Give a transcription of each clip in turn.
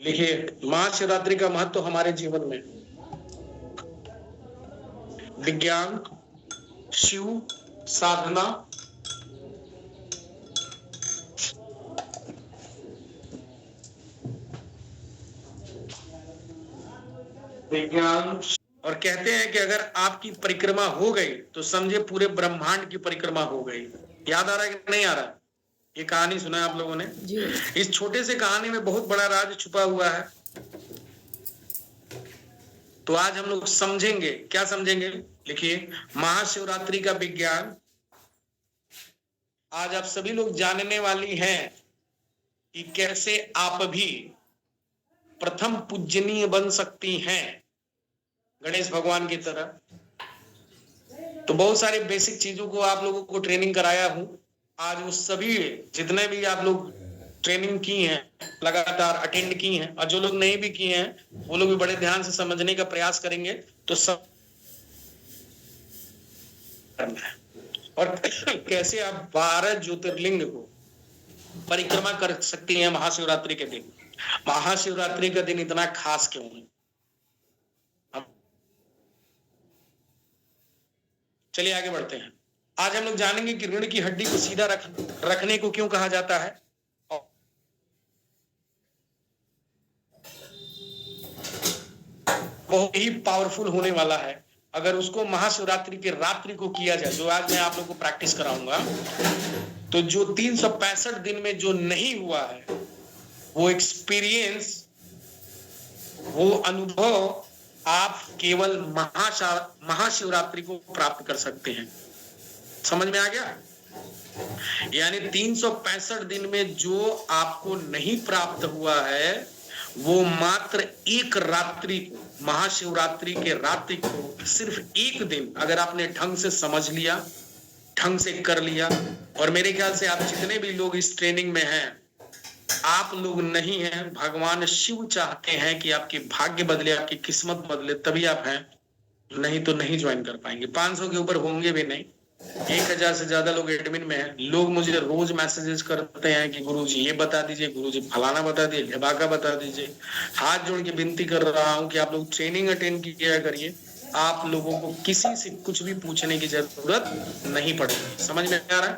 लिखिए, महाशिवरात्रि का महत्व तो हमारे जीवन में विज्ञान, शिव, साधना, विज्ञान, और कहते हैं कि अगर आपकी परिक्रमा हो गई तो समझे पूरे ब्रह्मांड की परिक्रमा हो गई। याद आ रहा है कि नहीं आ रहा? ये कहानी सुना है आप लोगों ने? इस छोटे से कहानी में बहुत बड़ा राज छुपा हुआ है। तो आज हम लोग समझेंगे। क्या समझेंगे? लिखिए, महाशिवरात्रि का विज्ञान। आज आप सभी लोग जानने वाली हैं कि कैसे आप भी प्रथम पूजनीय बन सकती हैं गणेश भगवान की तरह। तो बहुत सारे बेसिक चीजों को आप लोगों को ट्रेनिंग कराया हूं। आज वो सभी जितने भी आप लोग ट्रेनिंग की हैं, लगातार अटेंड की हैं, और जो लोग नहीं भी किए हैं वो लोग भी बड़े ध्यान से समझने का प्रयास करेंगे तो सब करना है। और कैसे आप 12 ज्योतिर्लिंग को परिक्रमा कर सकती हैं महाशिवरात्रि के दिन। महाशिवरात्रि का दिन इतना खास क्यों है? चलिए आगे बढ़ते हैं। आज हम लोग जानेंगे कि रीढ़ की हड्डी को सीधा रखने को क्यों कहा जाता है। बहुत ही पावरफुल होने वाला है अगर उसको महाशिवरात्रि के रात्रि को किया जाए, जो आज मैं आप लोगों को प्रैक्टिस कराऊंगा। तो जो 365 दिन में जो नहीं हुआ है वो एक्सपीरियंस, वो अनुभव आप केवल महाशिवरात्रि को प्राप्त कर सकते हैं। समझ में आ गया? यानी 365 दिन में जो आपको नहीं प्राप्त हुआ है वो मात्र एक रात्रि को, महाशिवरात्रि के रात्रि को, सिर्फ एक दिन अगर आपने ढंग से समझ लिया, ढंग से कर लिया। और मेरे ख्याल से आप जितने भी लोग इस ट्रेनिंग में हैं, आप लोग नहीं हैं, भगवान शिव चाहते हैं कि आपके भाग्य बदले, आपकी किस्मत बदले, तभी आप हैं। नहीं तो नहीं ज्वाइन कर पाएंगे। 500 के ऊपर होंगे भी नहीं। 1000 से ज्यादा लोग एडमिन में हैं। लोग मुझे रोज मैसेजेस करते हैं कि गुरुजी ये बता दीजिए, गुरुजी फलाना बता दीजिए, ढबाका बता दीजिए। हाथ जोड़ के विनती कर रहा हूं कि आप लोग ट्रेनिंग अटेंड किया करिए। आप लोगों को किसी से कुछ भी पूछने की जरूरत नहीं पड़ेगी। समझ में आ रहा है?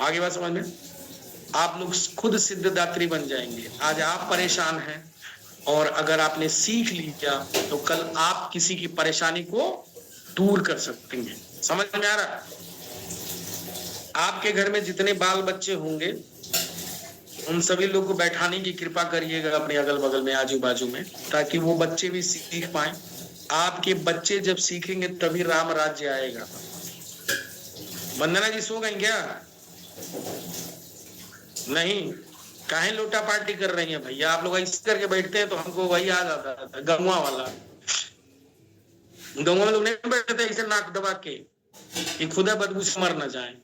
आगे बात समझ में? आप लोग खुद सिद्धदात्री बन जाएंगे। आज आप परेशान हैं और अगर आपने सीख लिया तो कल आप किसी की परेशानी को दूर कर सकते हैं। समझ में आ रहा है? आपके घर में जितने बाल बच्चे होंगे उन सभी लोग को बैठाने की कृपा करिएगा अपने अगल बगल में, आजू बाजू में, ताकि वो बच्चे भी सीख पाए। आपके बच्चे जब सीखेंगे तभी राम राज्य आएगा। वंदना जी सो गई क्या? नहीं, काहे लोटा पार्टी कर रही है भैया? आप लोग ऐसे करके बैठते हैं तो हमको वही याद आता था, गमुआ वाला। गमुआ में लोग नहीं बैठते ऐसे नाक दबा के कि खुदा बदबू से मर न जाए।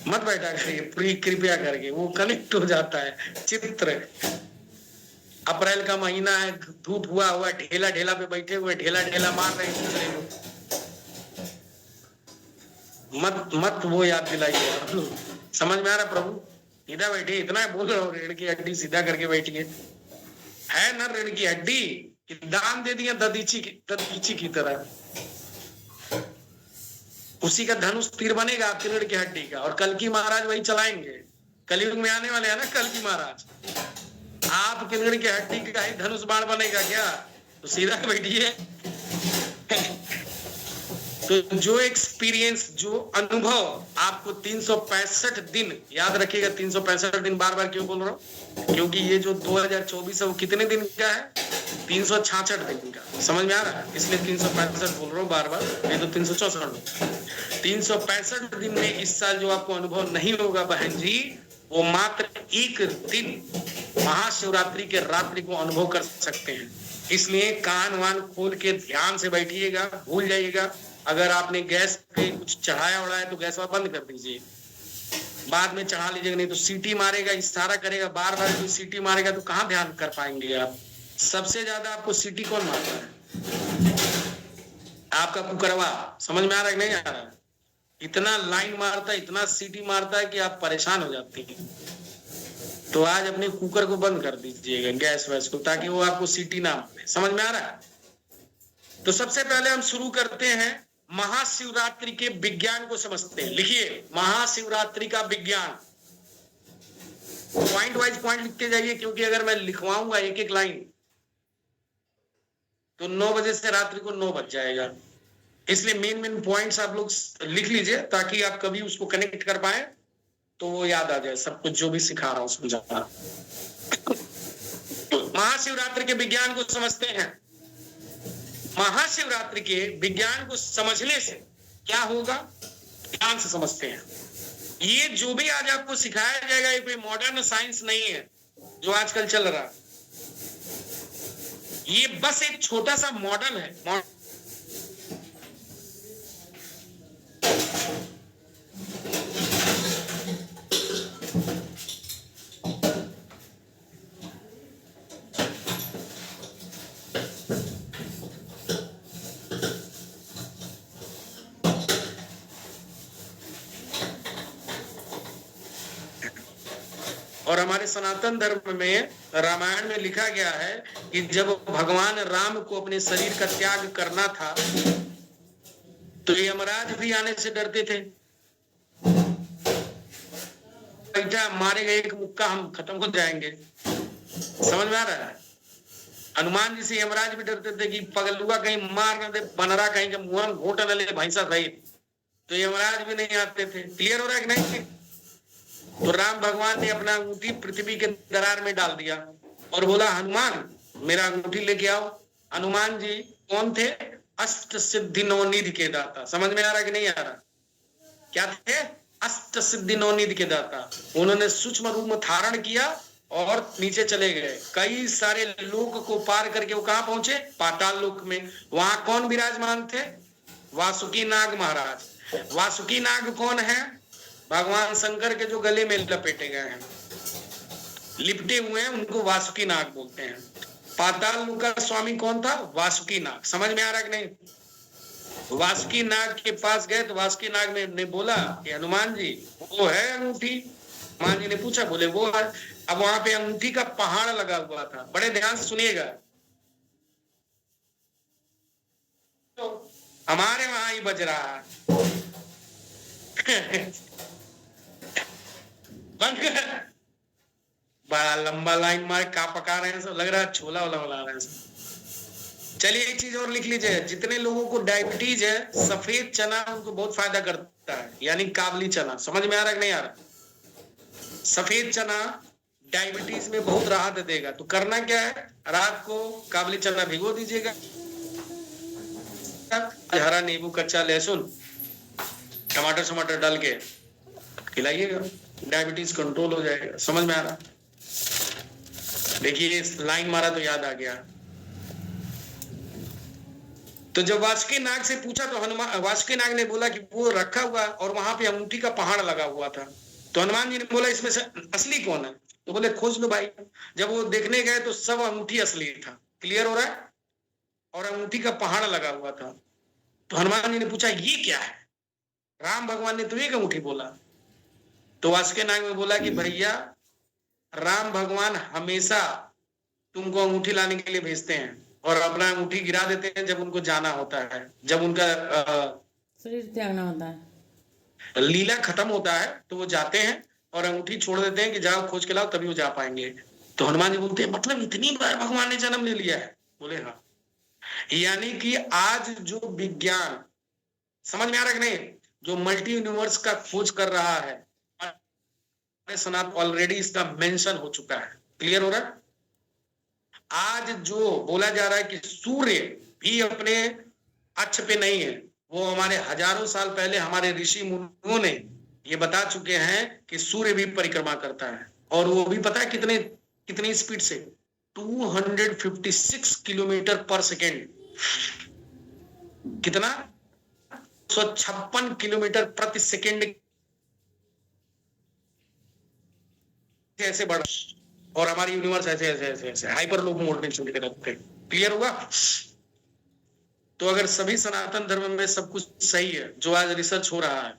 मत बैठा करिए कृपया करके, वो कनेक्ट हो जाता है चित्र। अप्रैल का महीना है, धूप हुआ ढेला ढेला पे बैठे हुए, ढेला ढेला मार रहे दूसरे लोग। मत वो याद दिलाइए। समझ में आ रहा प्रभु? सीधा बैठिए, इतना बोल रहा हूँ, रीढ़ की हड्डी सीधा करके बैठिए। है ना रीढ़ की हड्डी? दान दे दिया ददीची की तरह। उसी का धनुष तीर बनेगा आपकी रीढ़ की हड्डी का, और कल्कि महाराज वही चलाएंगे। कलयुग में आने वाले हैं ना कल्कि महाराज। आपके रीढ़ की हड्डी का ही धनुष बाण बनेगा क्या? तो सीधा बैठिए। तो जो एक्सपीरियंस, जो अनुभव आपको 365 दिन, याद रखिएगा 365 दिन, बार बार क्यों बोल रहा हूं? क्योंकि ये जो 2024 है वो कितने दिन का है? 366 दिन का। समझ में आ रहा है? इसलिए 365 बोल रहा हूँ बार बार, नहीं तो 364। 365 दिन में इस साल जो आपको अनुभव नहीं होगा बहन जी, वो मात्र एक दिन महाशिवरात्रि के रात्रि को अनुभव कर सकते हैं। इसलिए कान वान खोल के ध्यान से बैठिएगा, भूल जाइएगा। अगर आपने गैस पे कुछ चढ़ाया उड़ाया तो गैस बंद कर दीजिए, बाद में चढ़ा लीजिएगा। नहीं तो सीटी मारेगा, इशारा करेगा, बार बार कोई सीटी मारेगा तो कहाँ ध्यान कर पाएंगे आप? सबसे ज्यादा आपको सीटी कौन मारता है? आपका कुकरवा। समझ में आ रहा है नहीं आ रहा है? इतना लाइन मारता है, इतना सीटी मारता है कि आप परेशान हो जाते हैं। तो आज अपने कुकर को बंद कर दीजिएगा, गैस वैस को, ताकि वो आपको सीटी ना मारे। समझ में आ रहा है? तो सबसे पहले हम शुरू करते हैं, महाशिवरात्रि के विज्ञान को समझते हैं। लिखिए, महाशिवरात्रि का विज्ञान। पॉइंट वाइज पॉइंट लिखते जाइए, क्योंकि अगर मैं लिखवाऊंगा एक एक लाइन तो 9 बजे से रात्रि को 9 बज जाएगा। इसलिए मेन पॉइंट्स आप लोग लिख लीजिए, ताकि आप कभी उसको कनेक्ट कर पाए तो वो याद आ जाए सब कुछ जो भी सिखा रहा हूं समझा। महाशिवरात्रि के विज्ञान को समझते हैं। महाशिवरात्रि के विज्ञान को समझने से क्या होगा, ध्यान से समझते हैं। ये जो भी आज आपको सिखाया जाएगा, ये कोई मॉडर्न साइंस नहीं है जो आजकल चल रहा है। ये बस एक छोटा सा मॉडल है। और हमारे सनातन धर्म में, रामायण में लिखा गया है कि जब भगवान राम को अपने शरीर का त्याग करना था तो यमराज भी आने से डरते थे। बेटा मारे गए एक मुक्का हम खत्म हो जाएंगे। समझ में आ रहा है? हनुमान जी से यमराज भी डरते थे कि पगलुआ कहीं मार न दे, बनरा कहीं का मुंह घोट न ले भैंसा सहित, तो यमराज भी नहीं आते थे। क्लियर हो रहा है कि नहीं? तो राम भगवान ने अपना अंगूठी पृथ्वी के दरार में डाल दिया और बोला, हनुमान मेरा अंगूठी लेके आओ। हनुमान जी कौन थे? अष्ट सिद्धि नवनिधि के दाता। समझ में आ रहा कि नहीं आ रहा? क्या थे? अष्ट सिद्धि नवनिधि के दाता। उन्होंने सूक्ष्म रूप में धारण किया और नीचे चले गए। कई सारे लोक को पार करके वो कहां पहुंचे? पाताल लोक में। वहां कौन विराजमान थे? वासुकी नाग महाराज। वासुकी नाग कौन है? भगवान शंकर के जो गले में लपेटे गए हैं, लिपटे हुए हैं, उनको वासुकी नाग बोलते हैं। पाताल लोक का स्वामी कौन था? वासुकी नाग। समझ में आ रहा कि नहीं? वासुकी नाग के पास गए तो वासुकी नाग ने बोला कि हनुमान जी वो है अंगूठी। हनुमान जी ने पूछा, बोले वो है। अब वहां पे अंगूठी का पहाड़ लगा हुआ था। बड़े ध्यान से सुनिएगा, तो हमारे वहां ही बज रहा है। बड़ा लंबा लाइन मार का पका रहे हैं सब, लग रहा है छोला वाला बना रहे हैं सब। चलिए एक चीज और लिख लीजिए, जितने लोगों को डायबिटीज है, सफेद चना उनको बहुत फायदा करता है, यानी काबली चना। समझ में आ रहा है कि नहीं आ रहा? सफेद चना डायबिटीज में बहुत राहत देगा। तो करना क्या है, रात को काबली चना भिगो दीजिएगा, हरा नींबू, कच्चा लहसुन, टमाटर डाल के खिलाइएगा, डायबिटीज कंट्रोल हो जाएगा। समझ में आ रहा? देखिए लाइन मारा तो याद आ गया। तो जब वासुकी नाग से पूछा तो वासुकी नाग ने बोला कि वो रखा हुआ और वहां पे अंगूठी का पहाड़ लगा हुआ था। तो हनुमान जी ने बोला, इसमें से असली कौन है? तो बोले, खोज लो भाई। जब वो देखने गए तो सब अंगूठी असली था। क्लियर हो रहा है? और अंगूठी का पहाड़ लगा हुआ था। तो हनुमान जी ने पूछा, ये क्या है? राम भगवान ने तो एक अंगूठी बोला। तो वासुकी नाग ने बोला कि भैया, राम भगवान हमेशा तुमको अंगूठी लाने के लिए भेजते हैं और अपना अंगूठी गिरा देते हैं जब उनको जाना होता है, जब उनका शरीर त्यागना होता है, लीला खत्म होता है, तो वो जाते हैं और अंगूठी छोड़ देते हैं कि जाओ खोज के लाओ, तभी वो जा पाएंगे। तो हनुमान जी बोलते हैं, मतलब इतनी बार भगवान ने जन्म ले लिया है? बोले हाँ। यानी कि आज जो विज्ञान, समझ में आ रहा है कि नहीं, जो मल्टी यूनिवर्स का खोज कर रहा है, सनातन ऑलरेडी इसका मेंशन हो चुका है। क्लियर हो रहा है? आज जो बोला जा रहा है कि सूर्य भी अपने अक्ष पे नहीं है, वो हमारे हजारों साल पहले हमारे ऋषि मुनियों ने ये बता चुके हैं कि सूर्य भी परिक्रमा करता है। और वो भी पता है कितनी स्पीड से? 256 किलोमीटर पर सेकेंड। कितना? 156 किलोमीटर प्रति सेकेंड ऐसे बढ़, और हमारी यूनिवर्स ऐसे हाइपर लूप मोड में चलते रहते हैं। क्लियर होगा? तो अगर सभी सनातन धर्म में सब कुछ सही है, जो आज रिसर्च हो रहा है,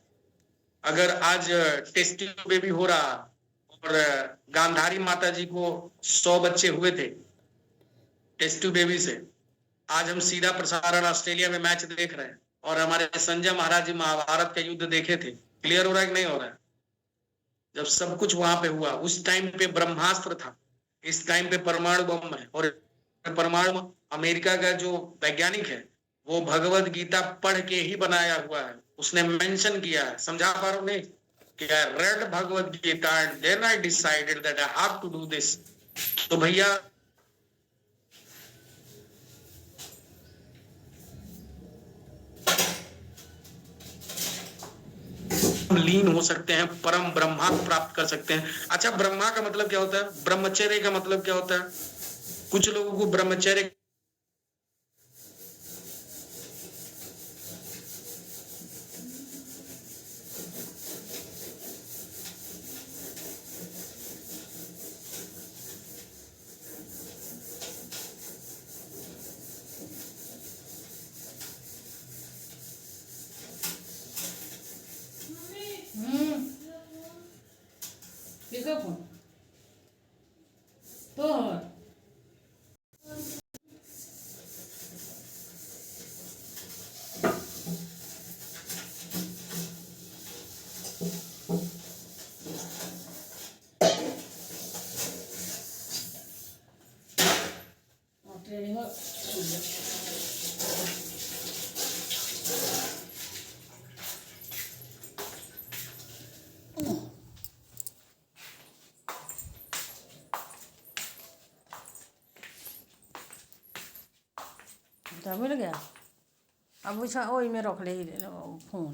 अगर आज टेस्ट बेबी हो रहा, और गांधारी माता जी को 100 बच्चे हुए थे टेस्ट ट्यूब बेबी से। आज हम सीधा प्रसारण ऑस्ट्रेलिया में मैच देख रहे हैं, और हमारे संजय महाराज जी महाभारत का युद्ध देखे थे। क्लियर हो रहा है कि नहीं हो रहा है? जब सब कुछ वहां पे हुआ, उस टाइम पे ब्रह्मास्त्र था, इस टाइम पे परमाणु बम है। और परमाणु अमेरिका का जो वैज्ञानिक है वो भगवत गीता पढ़ के ही बनाया हुआ है, उसने मेंशन किया है। समझा पा रहा हूं नहीं कि I read Bhagavad Gita and then I decided that I have to do this. तो भैया लीन हो सकते हैं, परम ब्रह्मा को प्राप्त कर सकते हैं। अच्छा, ब्रह्मा का मतलब क्या होता है? ब्रह्मचर्य का मतलब क्या होता है? कुछ लोगों को ब्रह्मचर्य किसका फोन तो ट्रेनिंग मिल गया। अब वो में रख ले फोन